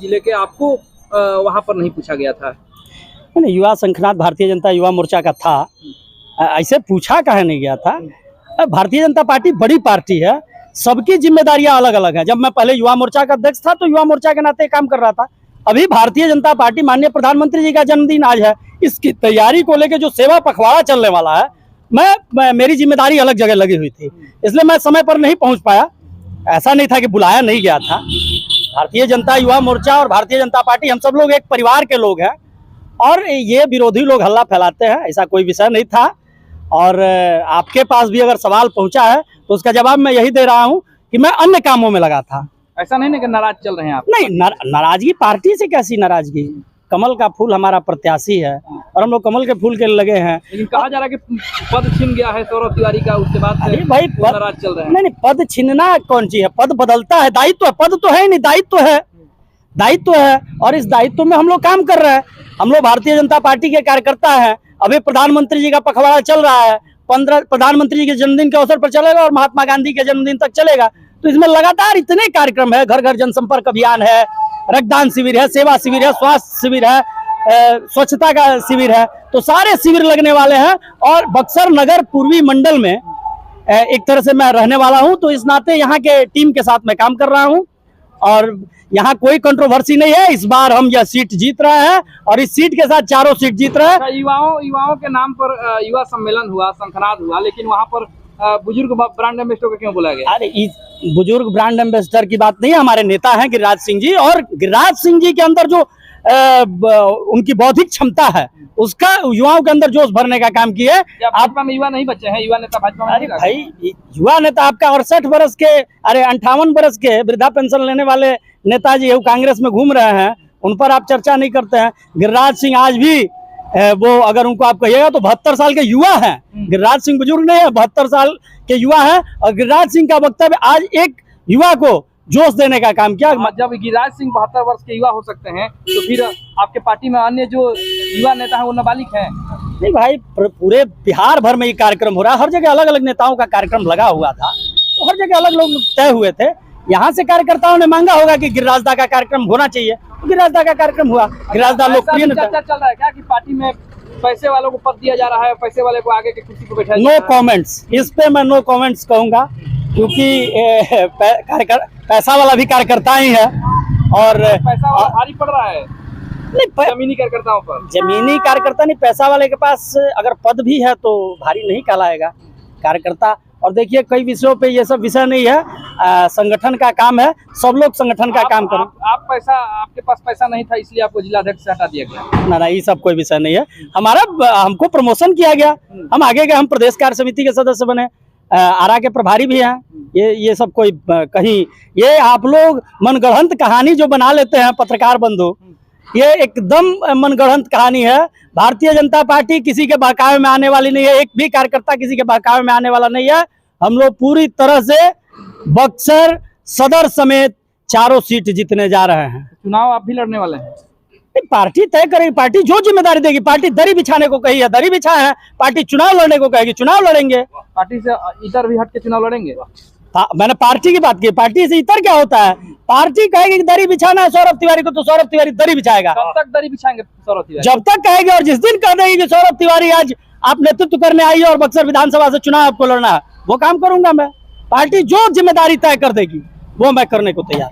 जिले के आपको वहां पर नहीं पूछा गया था? नहीं, युवा शंखनाद भारतीय जनता युवा मोर्चा का था, ऐसे पूछा कहे नहीं गया था। भारतीय जनता पार्टी बड़ी पार्टी है, सबकी जिम्मेदारियां अलग अलग हैं। जब मैं पहले युवा मोर्चा का अध्यक्ष था तो युवा मोर्चा के नाते काम कर रहा था। अभी भारतीय जनता पार्टी, माननीय प्रधानमंत्री जी का जन्मदिन आज है, इसकी तैयारी को लेकर जो सेवा पखवाड़ा चलने वाला है, मेरी जिम्मेदारी अलग जगह लगी हुई थी, इसलिए मैं समय पर नहीं पहुंच पाया। ऐसा नहीं था कि बुलाया नहीं गया था। भारतीय जनता युवा मोर्चा और भारतीय जनता पार्टी, हम सब लोग एक परिवार के लोग हैं, और ये विरोधी लोग हल्ला फैलाते हैं, ऐसा कोई विषय नहीं था। और आपके पास भी अगर सवाल पहुंचा है तो उसका जवाब मैं यही दे रहा हूं कि मैं अन्य कामों में लगा था। ऐसा नहीं ना कि नाराज चल रहे हैं आप? नहीं, नाराजगी पार्टी से कैसी नाराजगी? कमल का फूल हमारा प्रत्याशी है और हम लोग कमल के फूल के लगे हैं। लेकिन कहा जा रहा है कि पद छिन गया है सौरभ तिवारी का, उसके बाद अरे भाई नाराज चल रहे हैं। नहीं, पद छीनना कौन चीज है? पद बदलता है, दायित्व है, पद तो है नहीं, दायित्व है, दायित्व है, और इस दायित्व में हम लोग काम कर रहे हैं। हम लोग भारतीय जनता पार्टी के कार्यकर्ता हैं। अभी प्रधानमंत्री जी का पखवाड़ा चल रहा है, 15 प्रधानमंत्री जी के जन्मदिन के अवसर पर चलेगा और महात्मा गांधी के जन्मदिन तक चलेगा। तो इसमें लगातार इतने कार्यक्रम है, घर घर जनसंपर्क अभियान है, रक्तदान शिविर है, सेवा शिविर है, स्वास्थ्य शिविर है, स्वच्छता का शिविर है, तो सारे शिविर लगने वाले हैं। और बक्सर नगर पूर्वी मंडल में एक तरह से मैं रहने वाला हूं, तो इस नाते यहाँ के टीम के साथ मैं काम कर रहा हूं और यहाँ कोई कंट्रोवर्सी नहीं है। इस बार हम यह सीट जीत रहे हैं और इस सीट के साथ चारों सीट जीत रहे हैं। युवाओं के नाम पर युवा सम्मेलन हुआ, शंखनाद हुआ, लेकिन वहाँ पर बुजुर्ग ब्रांड एम्बेसडर को क्यों बुलाया गया? अरे बुजुर्ग ब्रांड एम्बेसडर की बात नहीं है, हमारे नेता हैं गिरिराज सिंह जी, और गिरिराज सिंह जी के अंदर जो उनकी बौद्धिक क्षमता है, उसका युवाओं के अंदर जोश भरने का काम किया है। भाजपा में युवा नहीं बचे हैं, युवा नेता भाजपा में? अरे भाई, युवा नेता आपका 68 वर्ष के, अरे 58 वर्ष के वृद्धा पेंशन लेने वाले नेताजी कांग्रेस में घूम रहे हैं, उन पर आप चर्चा नहीं करते हैं। गिरिराज सिंह आज भी वो, अगर उनको आप कहिएगा तो 72 साल के युवा हैं। गिरिराज सिंह बुजुर्ग नहीं है, 72 साल के युवा हैं, और गिरिराज सिंह का वक्तव्य आज एक युवा को जोश देने का काम किया। जब गिरिराज सिंह 72 वर्ष के युवा हो सकते हैं, तो फिर आपके पार्टी में अन्य जो युवा नेता हैं वो नाबालिग हैं? नहीं भाई, पूरे बिहार भर में ये कार्यक्रम हो रहा है, हर जगह अलग अलग नेताओं का कार्यक्रम लगा हुआ था, तो हर जगह अलग लोग तय हुए थे। यहाँ से कार्यकर्ताओं ने मांगा होगा कि गिरिराज दा का कार्यक्रम होना चाहिए, तो गिरिराज दा का कार्यक्रम हुआ। गिरिराज दा लोकप्रिय नेता। चर्चा चल रहा है क्या कि पार्टी में पैसे वालों को पद दिया जा रहा है, पैसे वाले को आगे की कुर्सी पर बैठाया? नो कमेंट्स, इस पे मैं नो कमेंट्स कहूंगा, क्योंकि पैसा वाला भी कार्यकर्ता ही है, और पैसा वाला भारी पड़ रहा है जमीनी कार्यकर्ताओं पर। जमीनी कार्यकर्ता नहीं, पैसा वाले के पास अगर पद भी है तो भारी नहीं कहलाएगा कार्यकर्ता। और देखिए, कई विषयों पे ये सब विषय नहीं है, संगठन का काम है, सब लोग संगठन का काम करें। आपके पास पैसा नहीं था इसलिए आपको जिलाध्यक्ष से हटा दिया गया? ना, ये सब कोई विषय नहीं है। हमको प्रमोशन किया गया, हम आगे गए, हम प्रदेश कार्य समिति के सदस्य बने, आरा के प्रभारी भी हैं। ये सब कोई कहीं, ये आप लोग मनगढ़ंत कहानी जो बना लेते हैं पत्रकार बंधु, ये एकदम मनगढ़ंत कहानी है। भारतीय जनता पार्टी किसी के बहकावे में आने वाली नहीं है, एक भी कार्यकर्ता किसी के बहकावे में आने वाला नहीं है। हम लोग पूरी तरह से बक्सर सदर समेत चारों सीट जीतने जा रहे हैं। चुनाव आप भी लड़ने वाले हैं? पार्टी तय करेगी, पार्टी जो जिम्मेदारी देगी। पार्टी दरी बिछाने को कही है, दरी बिछा है। पार्टी चुनाव लड़ने को कहेगी, चुनाव लड़ेंगे। पार्टी से इधर भी हट के चुनाव लड़ेंगे? मैंने पार्टी की बात की, पार्टी से इतर क्या होता है? पार्टी कहेगी कि दरी बिछाना है सौरभ तिवारी को, तो सौरभ तिवारी दरी बिछाएगा। कब तक दरी बिछाएंगे सौरभ तिवारी? जब तक कहेगी, और जिस दिन कह देगी कि सौरभ तिवारी आज आप नेतृत्व करने आई और बक्सर विधानसभा से चुनाव आपको लड़ना है, वो काम करूंगा मैं। पार्टी जो जिम्मेदारी तय कर देगी वो मैं करने को तैयार।